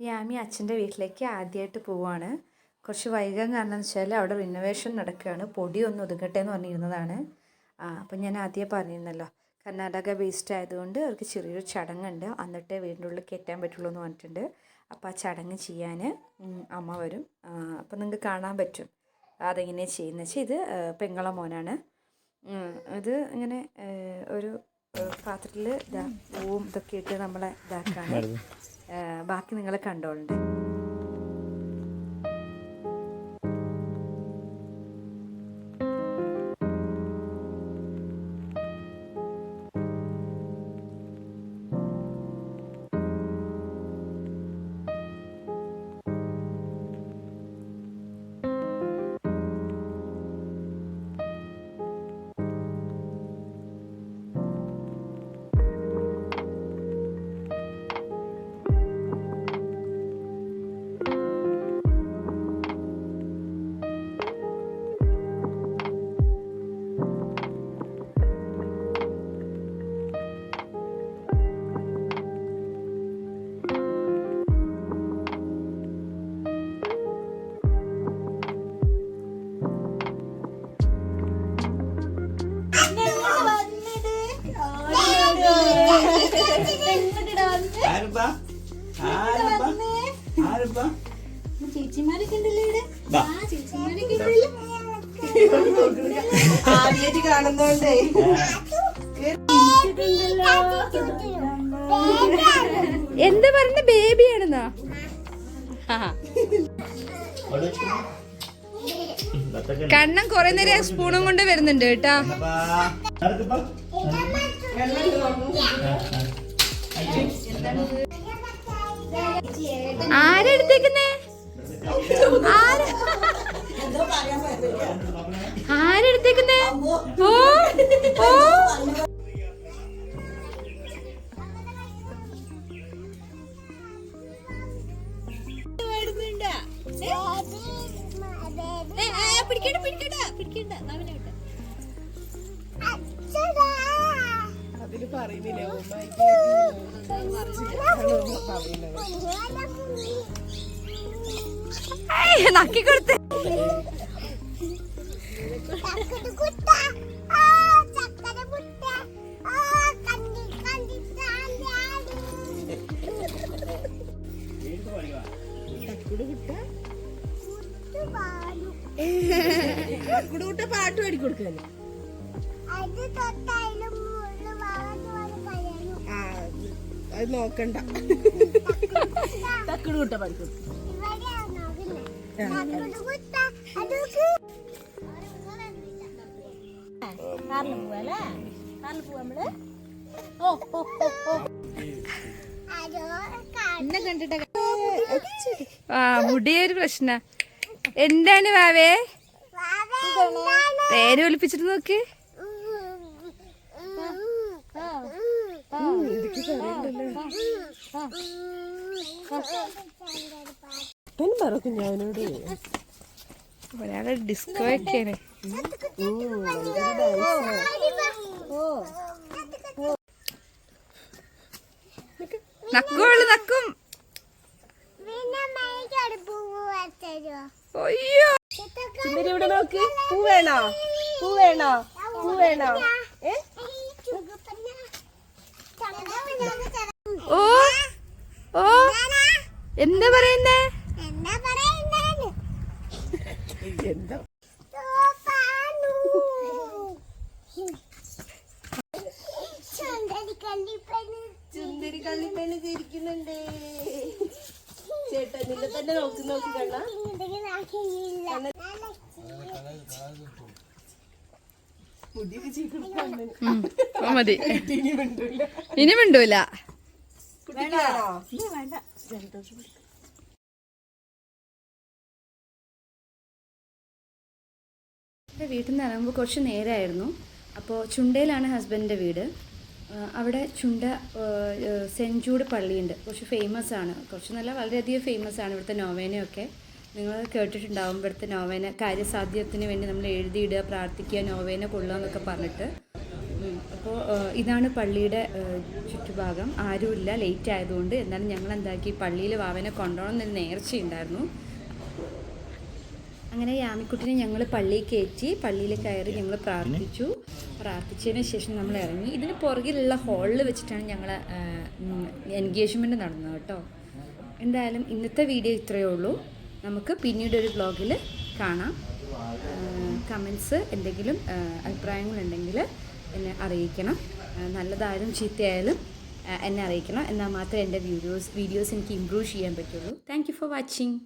യാമി അച്ഛൻ്റെ വീട്ടിലേക്ക് ആദ്യമായിട്ട് പോവുകയാണ്. കുറച്ച് വൈകാൻ കാരണം എന്ന് വെച്ചാൽ അവിടെ റിനോവേഷൻ നടക്കുകയാണ്. പൊടിയൊന്നും ഒതുക്കട്ടെ എന്ന് പറഞ്ഞിരുന്നതാണ്. അപ്പം ഞാൻ ആദ്യമേ പറഞ്ഞിരുന്നല്ലോ, കർണാടക ബേസ്ഡ് ആയതുകൊണ്ട് അവർക്ക് ചെറിയൊരു ചടങ്ങുണ്ട്, എന്നിട്ടേ വീടിൻ്റെ ഉള്ളിൽ കയറ്റാൻ പറ്റുള്ളൂ എന്ന് പറഞ്ഞിട്ടുണ്ട്. അപ്പോൾ ആ ചടങ്ങ് ചെയ്യാൻ അമ്മ വരും. അപ്പം നിങ്ങൾക്ക് കാണാൻ പറ്റും അതെങ്ങനെയാണ് ചെയ്യുന്നത് വെച്ചാൽ. ഇത് പെങ്ങളെ മോനാണ്. ഇത് ഇങ്ങനെ ഒരു പാത്രത്തിൽ പൂവും ഇതൊക്കെ ഇട്ട് നമ്മളെ ഇതാക്കാണ്. ബാക്കി നിങ്ങൾ കണ്ടോളുണ്ട്. ചേച്ചിമാരൊക്കെ ഉണ്ടല്ലോ ഇവിടെ. ചേച്ചിമാരൊക്കെ ആദ്യമായിട്ട് കാണുന്നോണ്ടേ എന്താ പറഞ്ഞ ബേബിയാണെന്നാ. കണ്ണം കൊറേ നേരം സ്പൂണും കൊണ്ട് വരുന്നുണ്ട് കേട്ടാ. ആരെടുത്തേക്കുന്നേ? ആരെടുത്തേക്കുന്നേ? ഓ ഓ പിടിക്കണ്ട പിടിക്കണ്ട പിടിക്കണ്ട അതില് പറയുന്നില്ലേ നക്കി കൊടുത്ത് പാട്ട് പാടി കൊടുക്കാന്. അത് നോക്കണ്ട. തക്കുട് കുട്ട പാടിക്കൊടുക്കും. മുടിയൊരു പ്രശ്ന. എന്താണ് വാവേ? പേര് ഒലിപ്പിച്ചിട്ട് നോക്ക്. കുഞ്ഞാവിനോട് ഒരാളെ ഡിസ്കോ ഒക്കെയാണ്. നക്കുള്ളു നക്കും. അയ്യോ ഇവിടെ നോക്ക്. പൂ വേണോ? പൂ വേണോ? പൂ വേണോ? ഓ ഓ എന്താ പറയുന്നേ? എന്താ ചുന്ദരി കള്ളിപ്പേന് ചിരിക്കുന്നുണ്ട്. ചേട്ടാ നിന്നെ തന്നെ നോക്കി നോക്കി കണ്ട മതി. ഇനി മിണ്ടൂല. വീട്ടിൽ നിന്ന് ഇറങ്ങുമ്പോൾ കുറച്ച് നേരമായിരുന്നു. അപ്പോൾ ചുണ്ടയിലാണ് ഹസ്ബൻഡിൻ്റെ വീട്. അവിടെ ചുണ്ട സെൻറ്റ് ജൂഡ് പള്ളിയുണ്ട്. കുറച്ച് ഫേമസ് ആണ്. കുറച്ച് നല്ല വളരെയധികം ഫേമസ് ആണ് ഇവിടുത്തെ നോവേനയൊക്കെ. നിങ്ങൾ കേട്ടിട്ടുണ്ടാവും ഇവിടുത്തെ നോവേന കാര്യസാധ്യത്തിന് വേണ്ടി നമ്മൾ എഴുതിയിടുക, പ്രാർത്ഥിക്കുക, നോവേന കൊള്ളുക എന്നൊക്കെ പറഞ്ഞിട്ട്. അപ്പോൾ അപ്പോൾ ഇതാണ് പള്ളിയുടെ ചുറ്റുഭാഗം. ആരുമില്ല, ലേറ്റ് ആയതുകൊണ്ട്. എന്നാലും ഞങ്ങൾ എന്താക്കി, പള്ളിയിൽ വാവനെ കൊണ്ടുപോകണം എന്നൊരു നേർച്ചയുണ്ടായിരുന്നു. അങ്ങനെ യാമിക്കുട്ടിനെ ഞങ്ങൾ പള്ളിയിൽ കയറ്റി, പള്ളിയിൽ കയറി ഞങ്ങൾ പ്രാർത്ഥിച്ചതിന് ശേഷം നമ്മൾ ഇറങ്ങി. ഇതിന് പുറകിലുള്ള ഹാളിൽ വെച്ചിട്ടാണ് ഞങ്ങൾ എൻഗേജ്മെൻറ്റ് നടന്നത് കേട്ടോ. എന്തായാലും ഇന്നത്തെ വീഡിയോ ഇത്രയേ ഉള്ളൂ. നമുക്ക് പിന്നീടൊരു വ്ളോഗിൽ കാണാം. കമൻസ് എന്തെങ്കിലും അഭിപ്രായങ്ങളുണ്ടെങ്കിൽ എന്നെ അറിയിക്കണം. നല്ലതായാലും ചീത്തയായാലും എന്നെ അറിയിക്കണം. എന്നാൽ മാത്രമേ എൻ്റെ വീഡിയോസ് എനിക്ക് ഇമ്പ്രൂവ് ചെയ്യാൻ പറ്റുള്ളൂ. Thank you for watching.